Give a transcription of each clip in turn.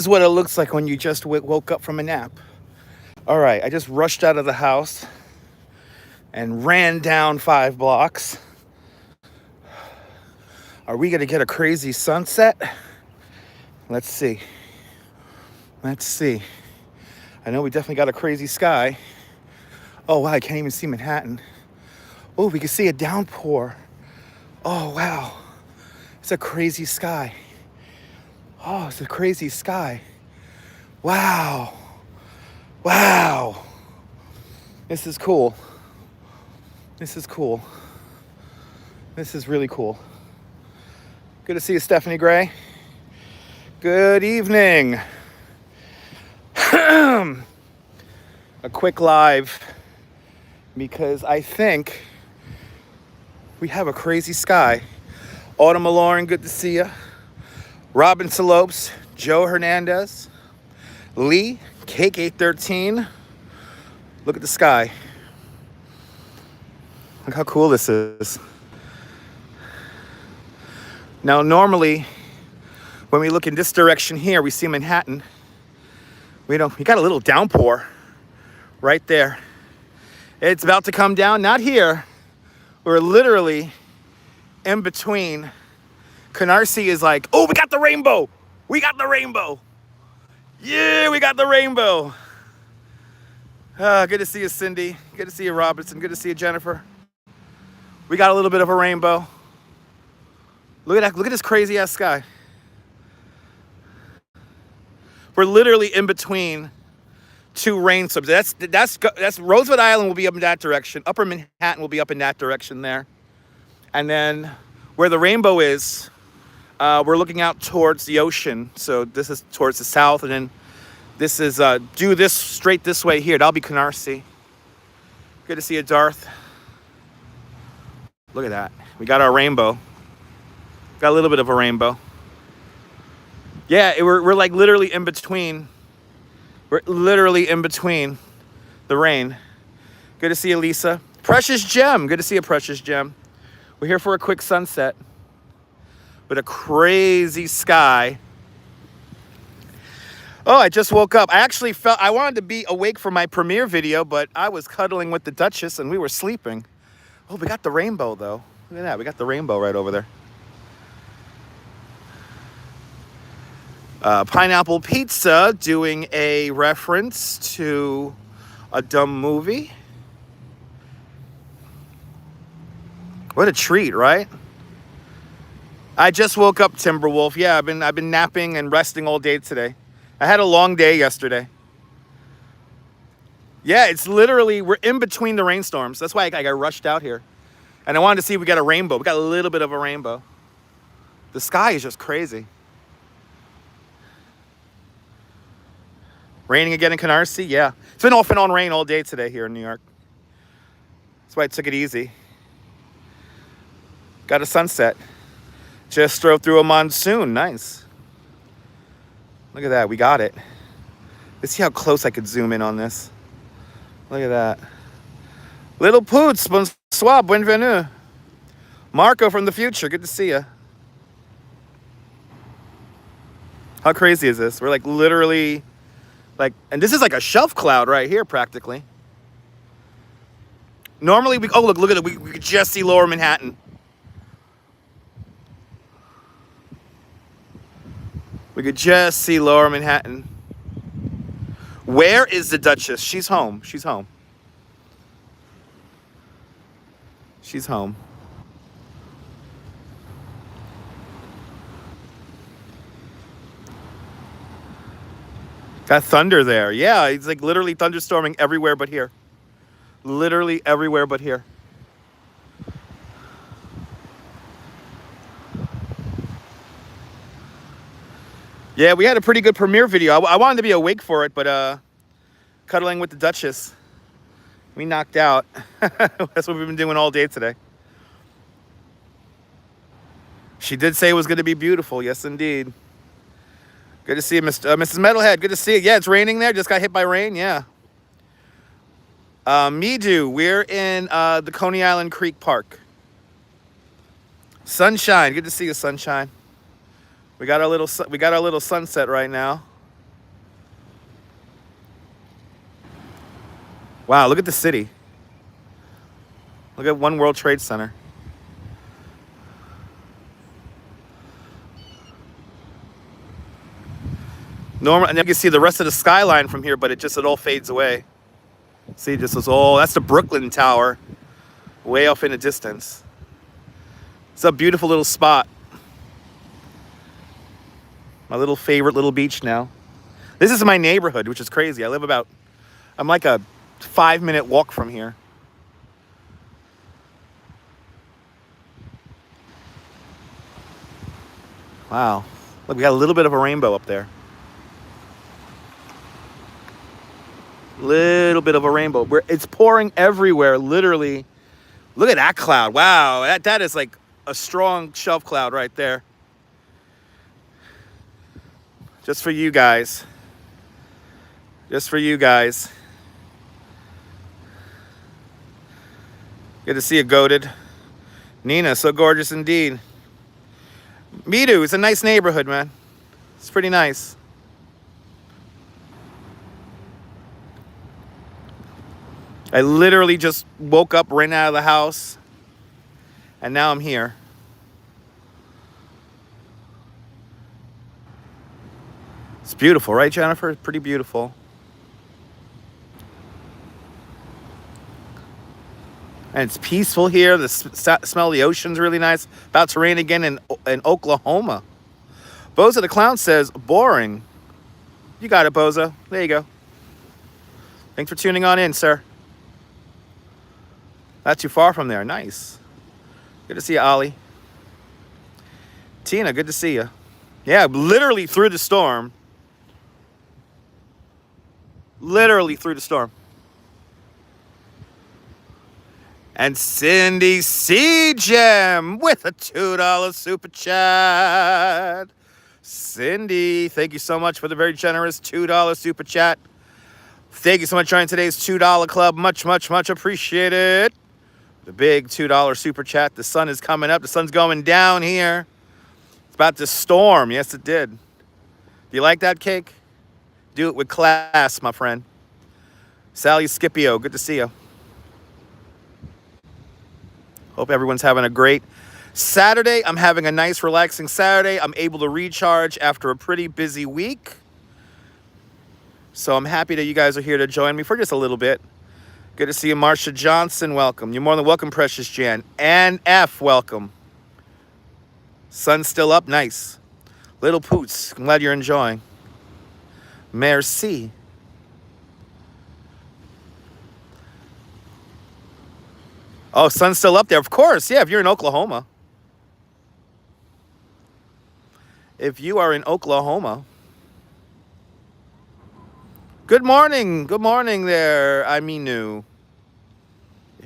is what it looks like when you just woke up from a nap. All right, I just rushed out of the house and ran down 5 blocks. Are we gonna get a crazy sunset? Let's see. Let's see. I know we definitely got a crazy sky. Oh wow, I can't even see Manhattan. Oh, we can see a downpour. Oh wow, it's a crazy sky. Oh, it's a crazy sky. Wow. Wow. This is cool. This is cool. This is really cool. Good to see you, Stephanie Gray. Good evening. A quick live because I think we have a crazy sky. Autumn Lauren, good to see you. Robin Salopes, Joe Hernandez, Lee, Cake 813. Look at the sky. Look how cool this is. Now, normally, when we look in this direction here, we see Manhattan. We got a little downpour right there. It's about to come down, not here. We're literally in between. Canarsie is like, oh, we got the rainbow. We got the rainbow. Yeah, we got the rainbow. Good to see you, Cindy. Good to see you, Robinson. Good to see you, Jennifer. We got a little bit of a rainbow. Look at that. Look at this crazy ass sky. We're literally in between two rain slopes. That's Roosevelt Island will be up in that direction. Upper Manhattan will be up in that direction there. And then where the rainbow is, we're looking out towards the ocean. So this is towards the south, and then this is do this straight this way here. That'll be Canarsie. Good to see you, Darth. Look at that. We got our rainbow. Got a little bit of a rainbow. Yeah, we're like literally in between. We're literally in between the rain. Good to see you, Lisa. Precious Gem. Good to see you, Precious Gem. We're here for a quick sunset with a crazy sky. Oh, I just woke up. I actually I wanted to be awake for my premiere video, but I was cuddling with the Duchess and we were sleeping. Oh, we got the rainbow though. Look at that. We got the rainbow right over there. Pineapple Pizza doing a reference to a dumb movie. What a treat, right? I just woke up, Timberwolf. Yeah, I've been napping and resting all day today. I had a long day yesterday. Yeah, it's literally, we're in between the rainstorms. That's why I got rushed out here. And I wanted to see if we got a rainbow. We got a little bit of a rainbow. The sky is just crazy. Raining again in Canarsie? Yeah. It's been off and on rain all day today here in New York. That's why I took it easy. Got a sunset. Just drove through a monsoon. Nice. Look at that. We got it. Let's see how close I could zoom in on this. Look at that. Little Poots. Bonsoir. Bienvenue. Marco from the future. Good to see you. How crazy is this? We're like literally... and this is like a shelf cloud right here, practically. Normally, look at it. We could just see Lower Manhattan. We could just see Lower Manhattan. Where is the Duchess? She's home. She's home. She's home. Got thunder there. Yeah, it's like literally thunderstorming everywhere but here. Literally everywhere but here. Yeah, we had a pretty good premiere video. I wanted to be awake for it, but cuddling with the Duchess, we knocked out. That's what we've been doing all day today. She did say it was going to be beautiful. Yes, indeed. Good to see you, Mrs. Metalhead. Good to see you. Yeah, it's raining there. Just got hit by rain. Yeah. Meadu, we're in the Coney Island Creek Park. Sunshine. Good to see you, Sunshine. We got our little sunset right now. Wow, look at the city. Look at One World Trade Center. Normal, and you can see the rest of the skyline from here, but it all fades away. See, this is all, that's the Brooklyn Tower, way off in the distance. It's a beautiful little spot. My little favorite little beach now. This is my neighborhood, which is crazy. I'm like a 5-minute walk from here. Wow. Look, we got a little bit of a rainbow up there. Little bit of a rainbow. It's pouring everywhere, literally. Look at that cloud. Wow, that is like a strong shelf cloud right there. Just for you guys. Just for you guys. Good to see you, goated. Nina, so gorgeous indeed. Midu, it's a nice neighborhood, man. It's pretty nice. I literally just woke up, ran out of the house, and now I'm here. It's beautiful, right, Jennifer? It's pretty beautiful. And it's peaceful here. The smell of the ocean's really nice. About to rain again in Oklahoma. Boza the Clown says, boring. You got it, Boza. There you go. Thanks for tuning on in, sir. Not too far from there. Nice. Good to see you, Ollie. Tina, good to see you. Yeah, literally through the storm. Literally through the storm. And Cindy C-Gem with a $2 super chat. Cindy, thank you so much for the very generous $2 super chat. Thank you so much for joining today's $2 club. Much, much, much appreciated. The big $2 super chat. The sun is coming up. The sun's going down here. It's about to storm. Yes, it did. Do you like that cake? Do it with class, my friend. Sally Scipio, good to see you. Hope everyone's having a great Saturday. I'm having a nice, relaxing Saturday. I'm able to recharge after a pretty busy week. So I'm happy that you guys are here to join me for just a little bit. Good to see you, Marsha Johnson. Welcome. You're more than welcome, Precious Jan. And F, welcome. Sun's still up. Nice. Little Poots, I'm glad you're enjoying. Merci. Oh, sun's still up there. Of course. Yeah, if you're in Oklahoma. If you are in Oklahoma. Good morning. Good morning there, Aminu.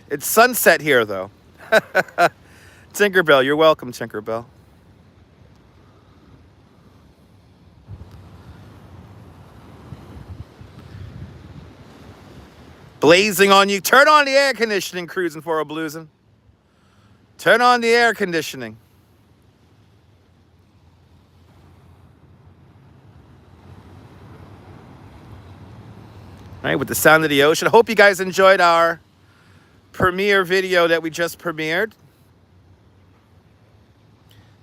It's sunset here, though. Tinkerbell, you're welcome, Tinkerbell. Blazing on you. Turn on the air conditioning, cruising for a bluesing. Turn on the air conditioning. All right, with the sound of the ocean. I hope you guys enjoyed our premiere video that we just premiered.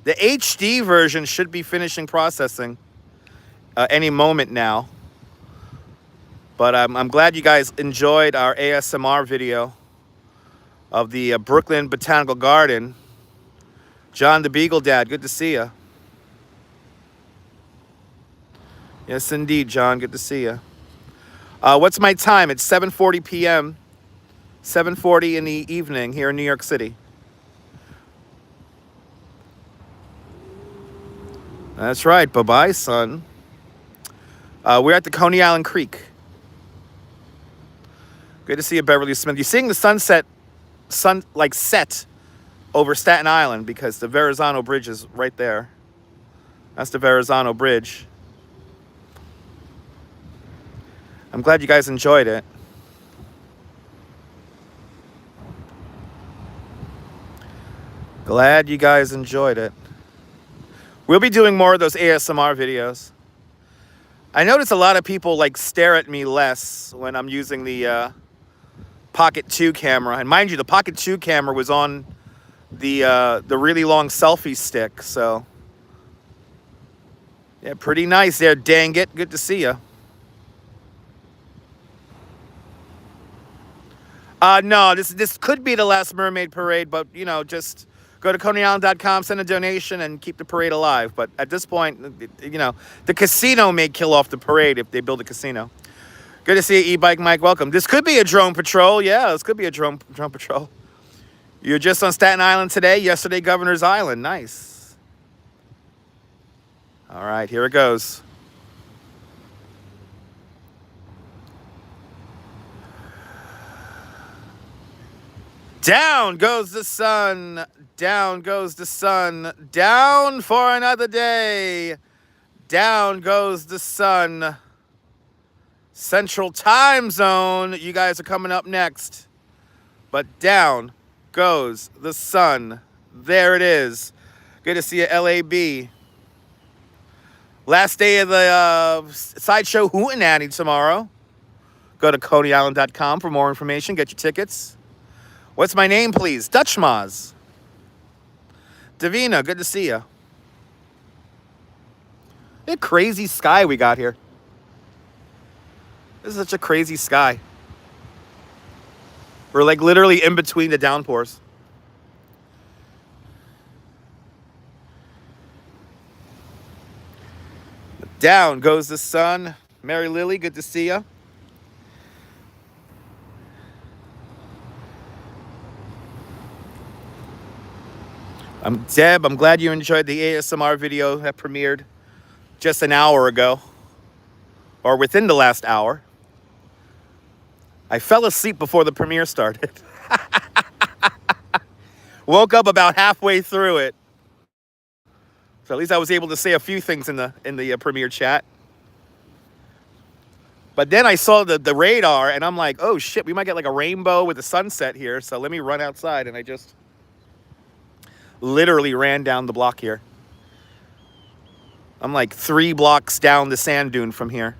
The HD version should be finishing processing any moment now. But I'm glad you guys enjoyed our ASMR video of the Brooklyn Botanical Garden. John the Beagle Dad, good to see you. Yes, indeed, John, good to see you. What's my time? It's 7:40 p.m. 7:40 in the evening here in New York City. That's right. Bye-bye, son. We're at the Coney Island Creek. Good to see you, Beverly Smith. You're seeing the set over Staten Island because the Verrazano Bridge is right there. That's the Verrazano Bridge. I'm glad you guys enjoyed it. Glad you guys enjoyed it. We'll be doing more of those ASMR videos. I notice a lot of people stare at me less when I'm using the Pocket 2 camera. And mind you, the Pocket 2 camera was on the really long selfie stick. So, yeah, pretty nice there, dang it. Good to see you. No, this could be the last Mermaid Parade, but, you know, just go to ConeyIsland.com, send a donation, and keep the parade alive. But at this point, you know, the casino may kill off the parade if they build a casino. Good to see you, E-Bike Mike. Welcome. This could be a drone patrol. Yeah, this could be a drone patrol. You're just on Staten Island today. Yesterday, Governor's Island. Nice. All right, here it goes. Down goes the sun, down goes the sun, down for another day, down goes the sun. Central Time Zone, you guys are coming up next. But down goes the sun. There it is. Good to see you, LAB. Last day of the Sideshow Hootenanny tomorrow. Go to ConeyIsland.com for more information, get your tickets. What's my name, please? dutchmazz. Davina, good to see you. What a crazy sky we got here. This is such a crazy sky. We're like literally in between the downpours. Down goes the sun. Mary Lily, good to see you. Deb, I'm glad you enjoyed the ASMR video that premiered just an hour ago, or within the last hour. I fell asleep before the premiere started. Woke up about halfway through it. So at least I was able to say a few things in the premiere chat. But then I saw the radar, and I'm like, oh shit, we might get like a rainbow with a sunset here. So let me run outside, and I just literally ran down the block here. I'm like 3 blocks down the sand dune from here.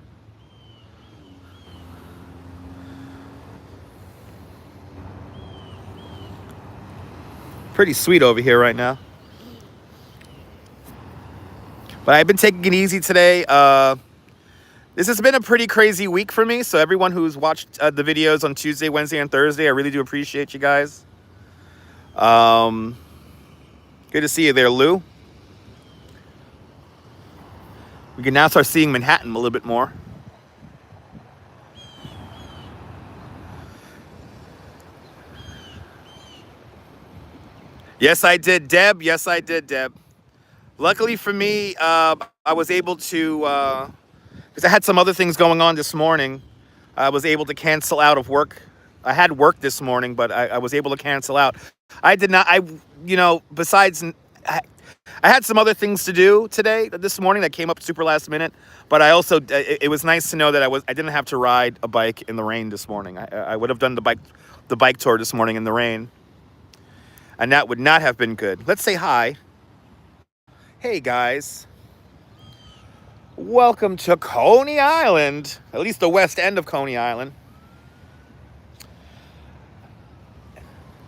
Pretty sweet over here right now. But I've been taking it easy today. This has been a pretty crazy week for me. So everyone who's watched the videos on Tuesday, Wednesday, and Thursday, I really do appreciate you guys. Good to see you there, Lou. We can now start seeing Manhattan a little bit more. Yes, I did, Deb. Yes, I did, Deb. Luckily for me, I was able to, because I had some other things going on this morning, I was able to cancel out of work. I had work this morning, but I was able to cancel out. I did not, besides, I had some other things to do this morning that came up super last minute, but I also, it was nice to know that I didn't have to ride a bike in the rain this morning. I would have done the bike tour this morning in the rain, and that would not have been good. Let's say hi. Hey guys. Welcome to Coney Island, at least the west end of Coney Island.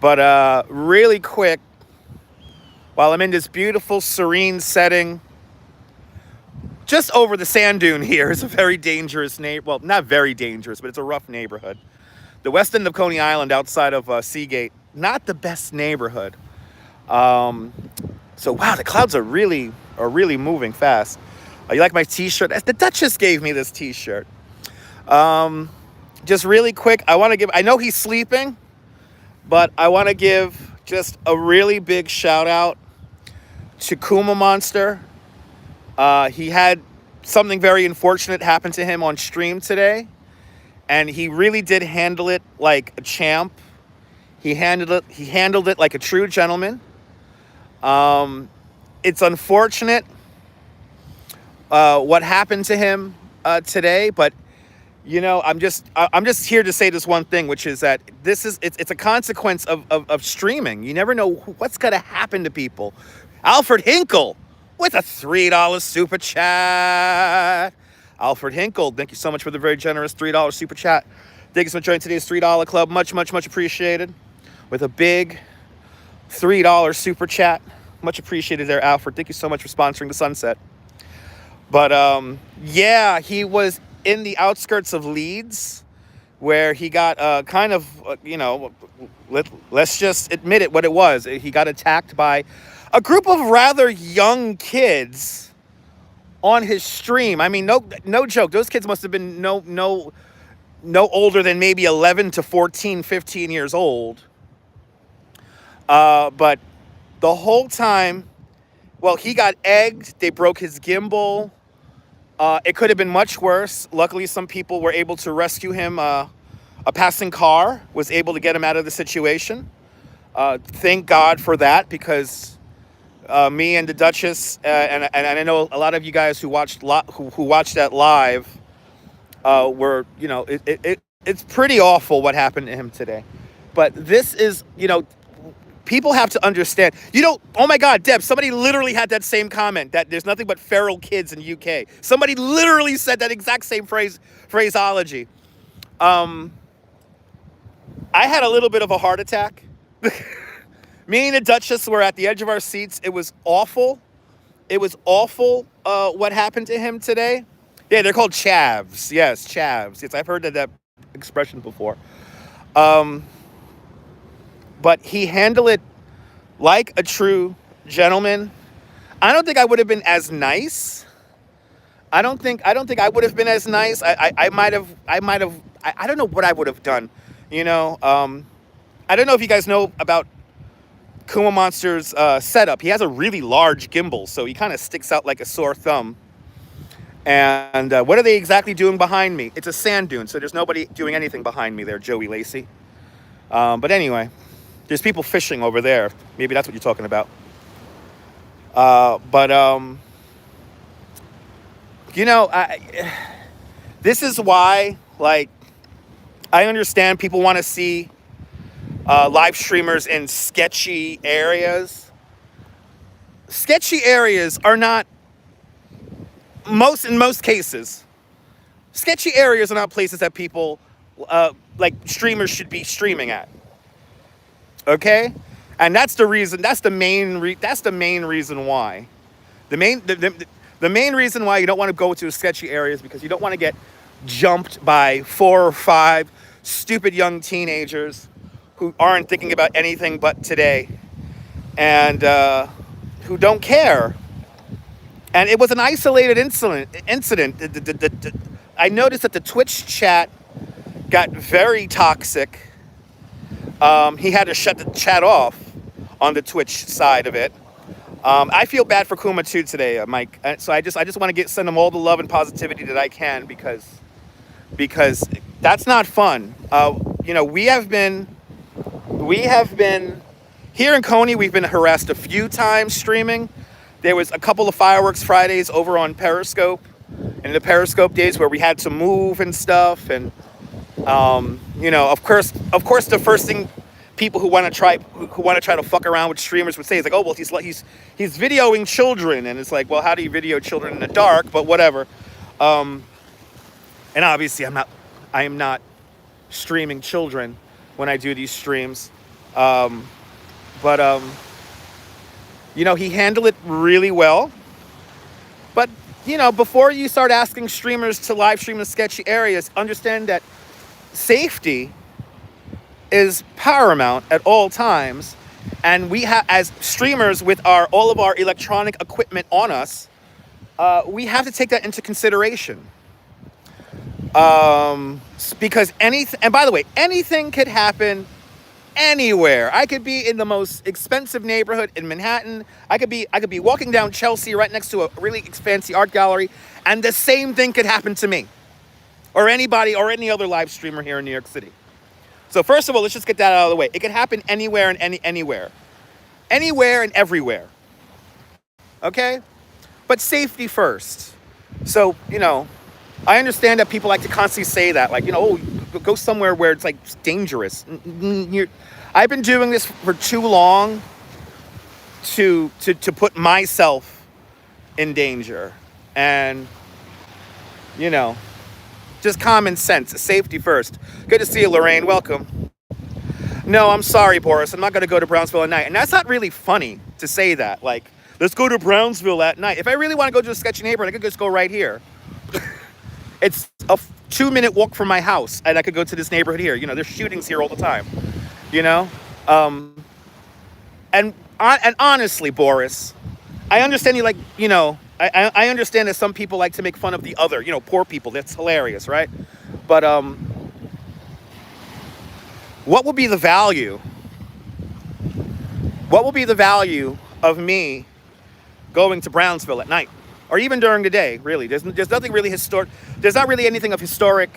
But really quick, while I'm in this beautiful, serene setting, just over the sand dune here is a very dangerous well, not very dangerous, but it's a rough neighborhood. The west end of Coney Island, outside of Seagate, not the best neighborhood. So wow, the clouds are really moving fast. You like my t-shirt? The Duchess gave me this t-shirt. Just really quick, I know he's sleeping, but I want to give just a really big shout out to Kuma Monster. He had something very unfortunate happen to him on stream today, and he really did handle it like a champ. He handled it like a true gentleman. It's unfortunate what happened to him today, but I'm just here to say this one thing, which is that it's a consequence of streaming. You never know what's gonna happen to people. Alfred Hinkle with a $3 super chat. Alfred Hinkle, thank you so much for the very generous $3 super chat. Thank you so much for joining today's $3 club. Much, much, much appreciated. With a big $3 super chat. Much appreciated there, Alfred. Thank you so much for sponsoring the sunset. But yeah, he was in the outskirts of Leeds, where he got kind of, let's just admit it what it was. He got attacked by a group of rather young kids on his stream. I mean, no joke. Those kids must have been no older than maybe 11 to 14, 15 years old. But the whole time, well, he got egged. They broke his gimbal. It could have been much worse. Luckily, some people were able to rescue him. A passing car was able to get him out of the situation. Thank God for that, because me and the Duchess, and I know a lot of you guys who watched that live, were, it's pretty awful what happened to him today. But this is, people have to understand. Oh my God, Deb, somebody literally had that same comment, that there's nothing but feral kids in UK. Somebody literally said that exact same phraseology. I had a little bit of a heart attack. Me and the Duchess were at the edge of our seats. It was awful. It was awful what happened to him today. Yeah, they're called chavs. Yes, chavs. Yes, I've heard that expression before. But he handled it like a true gentleman. I don't think I would have been as nice. I don't think I would have been as nice. I might have. I don't know what I would have done. I don't know if you guys know about Kuma Monster's setup. He has a really large gimbal, so he kind of sticks out like a sore thumb. And what are they exactly doing behind me? It's a sand dune, so there's nobody doing anything behind me there, Joey Lacey. But anyway, there's people fishing over there. Maybe that's what you're talking about. This is why, I understand people want to see live streamers in sketchy areas. Sketchy areas are not, in most cases, sketchy areas are not places that people, streamers should be streaming at. Okay? And that's the reason, that's the main reason why. The main reason why you don't want to go to a sketchy area is because you don't want to get jumped by 4 or 5 stupid young teenagers who aren't thinking about anything but today, and who don't care. And it was an isolated incident. I noticed that the Twitch chat got very toxic. He had to shut the chat off on the Twitch side of it. I feel bad for Kuma too today, Mike. So I just want to send him all the love and positivity that I can, because that's not fun. We have been here in Coney. We've been harassed a few times streaming. There was a couple of fireworks Fridays over on Periscope, in the Periscope days, where we had to move and stuff. And of course, the first thing people who want to try to fuck around with streamers would say is like, oh well, he's videoing children, and it's like, well, how do you video children in the dark? But whatever. And obviously, I am not streaming children when I do these streams. He handled it really well. But, before you start asking streamers to live stream in sketchy areas, understand that safety is paramount at all times. And we have, as streamers with all of our electronic equipment on us, we have to take that into consideration. Because and by the way, anything could happen anywhere. I could be in the most expensive neighborhood in Manhattan. I could be walking down Chelsea right next to a really fancy art gallery, and the same thing could happen to me, or anybody, or any other live streamer here in New York City. So first of all, let's just get that out of the way. It could happen anywhere and anywhere and everywhere. Okay? But safety first. So, I understand that people like to constantly say that, go somewhere where it's dangerous. I've been doing this for too long to put myself in danger. And, Just common sense. Safety first. Good to see you, Lorraine. Welcome. No, I'm sorry, Boris. I'm not going to go to Brownsville at night. And that's not really funny to say that. Like, let's go to Brownsville at night. If I really want to go to a sketchy neighborhood, I could just go right here. It's a 2-minute walk from my house, and I could go to this neighborhood here. You know, there's shootings here all the time. You know? And honestly, Boris, I understand you like, you know, I understand that some people like to make fun of the other, you know, poor people. That's hilarious, right? But what will be the value? What will be the value of me going to Brownsville at night, or even during the day? Really, there's nothing really historic. There's not really anything of historic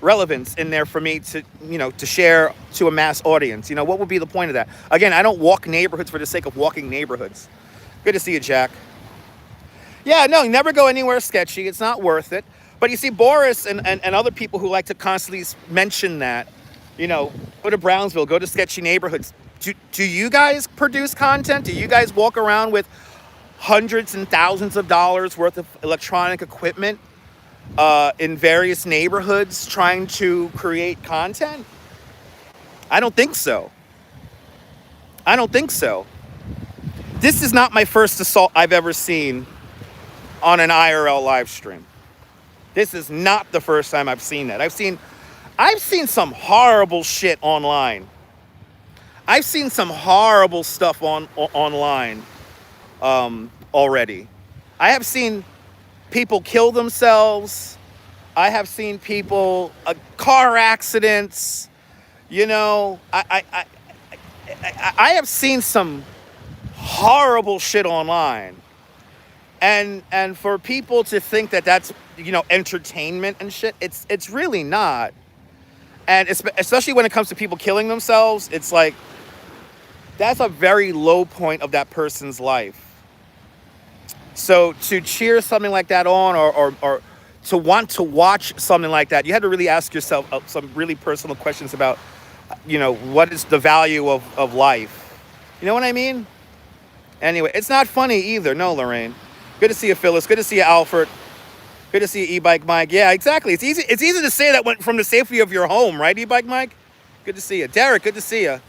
relevance in there for me to, you know, to share to a mass audience. You know, what would be the point of that? Again, I don't walk neighborhoods for the sake of walking neighborhoods. Good to see you, Jack. Yeah, no, never go anywhere sketchy. It's not worth it. But you see, Boris and other people who like to constantly mention that, you know, go to Brownsville, go to sketchy neighborhoods. Do you guys produce content? Do you guys walk around with hundreds and thousands of dollars worth of electronic equipment in various neighborhoods trying to create content? I don't think so. I don't think so. This is not my first assault I've ever seen on an IRL live stream. This is not the first time I've seen that. I've seen some horrible shit online. I've seen some horrible stuff online already. I have seen people kill themselves. I have seen people car accidents. You know, I have seen some horrible shit online, and for people to think that that's, you know, entertainment and shit, it's really not. And especially when it comes to people killing themselves, it's like that's a very low point of that person's life. So to cheer something like that on, or to want to watch something like that, you had to really ask yourself some really personal questions about, you know, what is the value of life? You know what I mean? Anyway, it's not funny either. No, Lorraine. Good to see you, Phyllis. Good to see you, Alfred. Good to see you, E-Bike Mike. Yeah, exactly. It's easy to say that went from the safety of your home, right, E-Bike Mike? Good to see you. Derek, good to see you.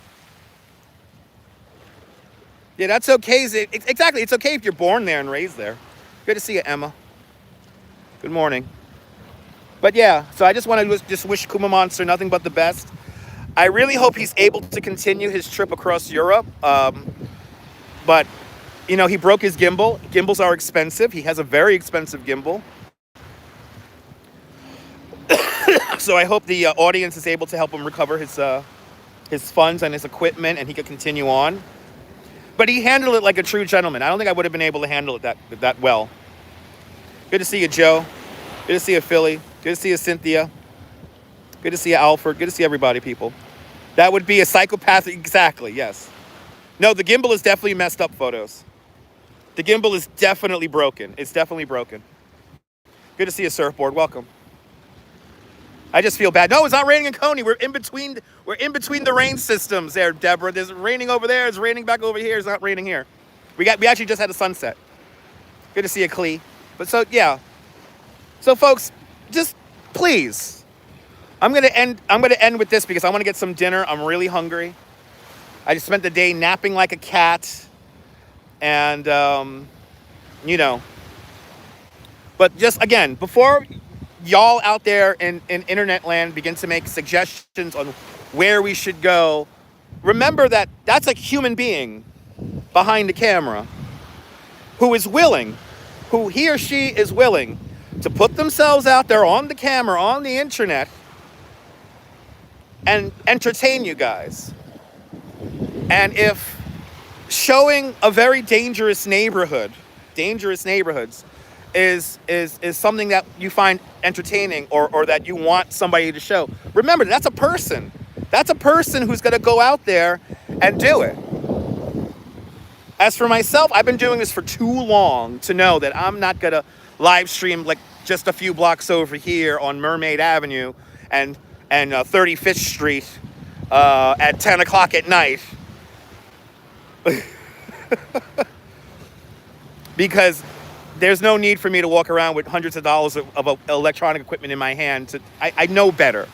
Yeah, that's okay. Exactly. It's okay if you're born there and raised there. Good to see you, Emma. Good morning. But yeah, so I just want to just wish Kuma Monster nothing but the best. I really hope he's able to continue his trip across Europe. But, you know, he broke his gimbal. Gimbals are expensive. He has a very expensive gimbal. So I hope the audience is able to help him recover his funds and his equipment, and he could continue on. But he handled it like a true gentleman. I don't think I would have been able to handle it that well. Good to see you, Joe. Good to see you, Philly. Good to see you, Cynthia. Good to see you, Alfred. Good to see everybody, people. That would be a psychopath. Exactly, yes. No, the gimbal is definitely messed up, photos. The gimbal is definitely broken. It's definitely broken. Good to see you, Surfboard. Welcome. I just feel bad. No, it's not raining in Coney. We're in between the rain systems there, Deborah. There's raining over there. It's raining back over here. It's not raining here. We actually just had a sunset. Good to see you, Clee. But so, yeah. So, folks, just please. I'm gonna end with this because I want to get some dinner. I'm really hungry. I just spent the day napping like a cat. And you know. But just again, before y'all out there in internet land begin to make suggestions on where we should go, remember that that's a human being behind the camera who he or she is willing to put themselves out there on the camera, on the internet, and entertain you guys. And if showing a very dangerous neighborhoods is something that you find entertaining or that you want somebody to show, remember, that's a person. That's a person who's going to go out there and do it. As for myself, I've been doing this for too long to know that I'm not going to live stream like just a few blocks over here on Mermaid Avenue and 35th Street at 10 o'clock at night. Because there's no need for me to walk around with hundreds of dollars of electronic equipment in my hand. I know better.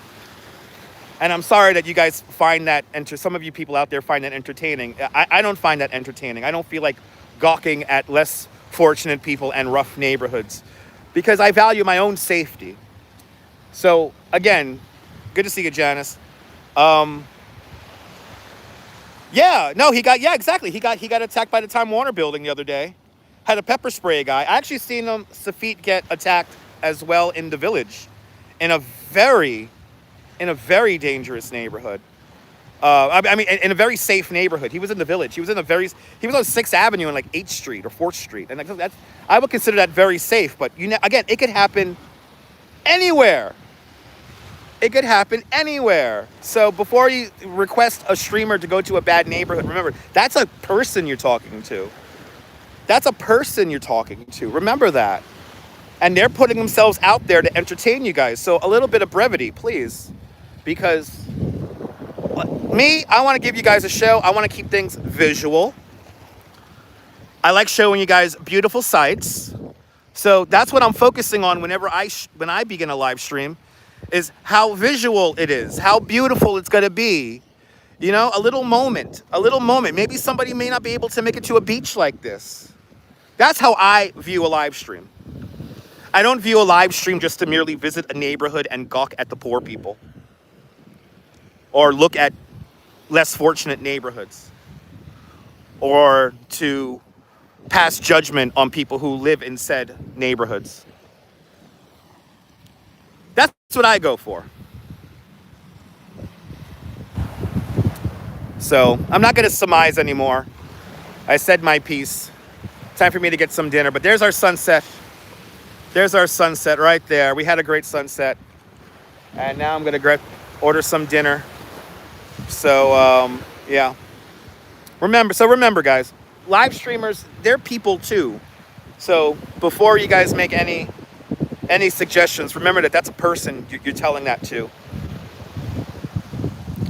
And I'm sorry that you guys find that, some of you people out there find that entertaining. I don't find that entertaining. I don't feel like gawking at less fortunate people and rough neighborhoods because I value my own safety. So again, good to see you, Janice. Exactly. He got attacked by the Time Warner building the other day. Had a pepper spray guy. I actually seen Safit get attacked as well in the village, in a very dangerous neighborhood. In a very safe neighborhood. He was in the village. He was on 6th Avenue and like 8th Street or 4th Street, and I would consider that very safe. But again, it could happen anywhere. It could happen anywhere. So before you request a streamer to go to a bad neighborhood, remember, that's a person you're talking to. That's a person you're talking to. Remember that. And they're putting themselves out there to entertain you guys. So a little bit of brevity, please. Because I want to give you guys a show. I want to keep things visual. I like showing you guys beautiful sights. So that's what I'm focusing on when I begin a live stream, is how visual it is, how beautiful it's going to be. A little moment. Maybe somebody may not be able to make it to a beach like this. That's how I view a live stream. I don't view a live stream just to merely visit a neighborhood and gawk at the poor people or look at less fortunate neighborhoods or to pass judgment on people who live in said neighborhoods. That's what I go for. So I'm not going to surmise anymore. I said my piece. Time for me to get some dinner. But there's our sunset. There's our sunset right there. We had a great sunset. And now I'm going to order some dinner. So, yeah. Remember, guys, live streamers, they're people too. So before you guys make any suggestions, remember that that's a person you're telling that to.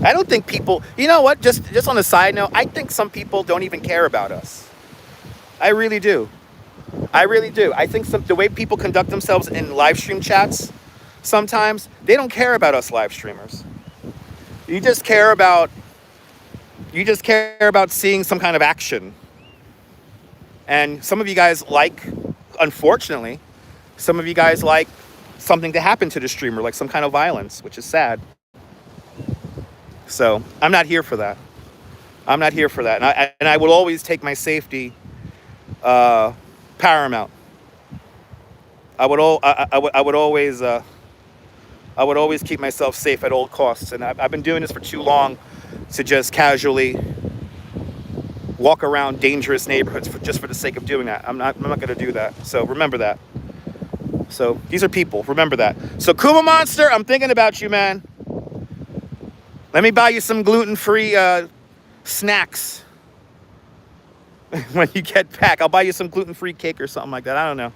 I don't think people, you know what, just on a side note, I think some people don't even care about us. I really do. I think the way people conduct themselves in live stream chats, sometimes they don't care about us live streamers. You just care about seeing some kind of action. And some of you guys unfortunately, some of you guys like something to happen to the streamer, like some kind of violence, which is sad. So I'm not here for that. And I will always take my safety paramount. I would always keep myself safe at all costs. And I've been doing this for too long to just casually walk around dangerous neighborhoods just for the sake of doing that. I'm not going to do that. So remember that. So these are people. Remember that. So Kuma Monster, I'm thinking about you, man. Let me buy you some gluten-free snacks when you get back. I'll buy you some gluten-free cake or something like that. I don't know.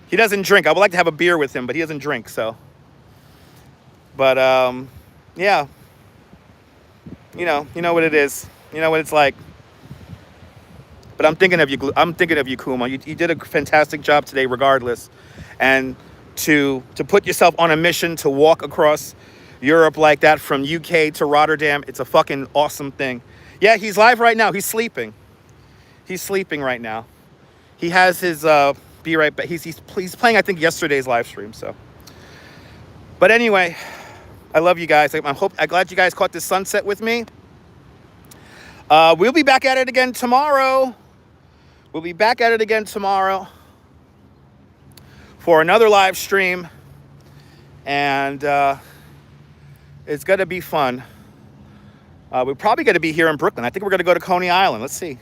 He doesn't drink. I would like to have a beer with him, but he doesn't drink, so. But, yeah. You know what it is. You know what it's like. But I'm thinking of you, Kuma. You did a fantastic job today, regardless. And to put yourself on a mission to walk across Europe like that from UK to Rotterdam, it's a fucking awesome thing. Yeah, he's live right now. He's sleeping. He's sleeping right now. He has his be right back. He's playing, I think, yesterday's live stream. So, but anyway, I love you guys. I'm glad you guys caught this sunset with me. We'll be back at it again tomorrow. For another live stream, and it's gonna be fun. We're probably gonna be here in Brooklyn. I think we're gonna go to Coney Island. Let's see.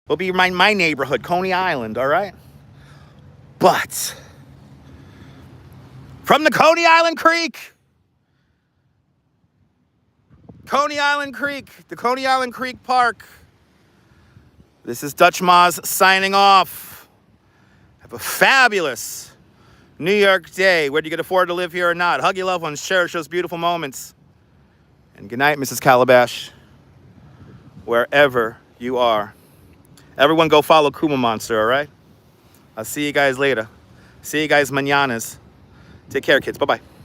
We'll be my neighborhood, Coney Island. All right. But from the Coney Island Creek, the Coney Island Creek Park. This is dutchmazz signing off. Have a fabulous New York day, whether you can afford to live here or not. Hug your loved ones, cherish those beautiful moments. And good night, Mrs. Calabash, wherever you are. Everyone go follow Kuma Monster, all right? I'll see you guys later. See you guys mañanas. Take care, kids. Bye-bye.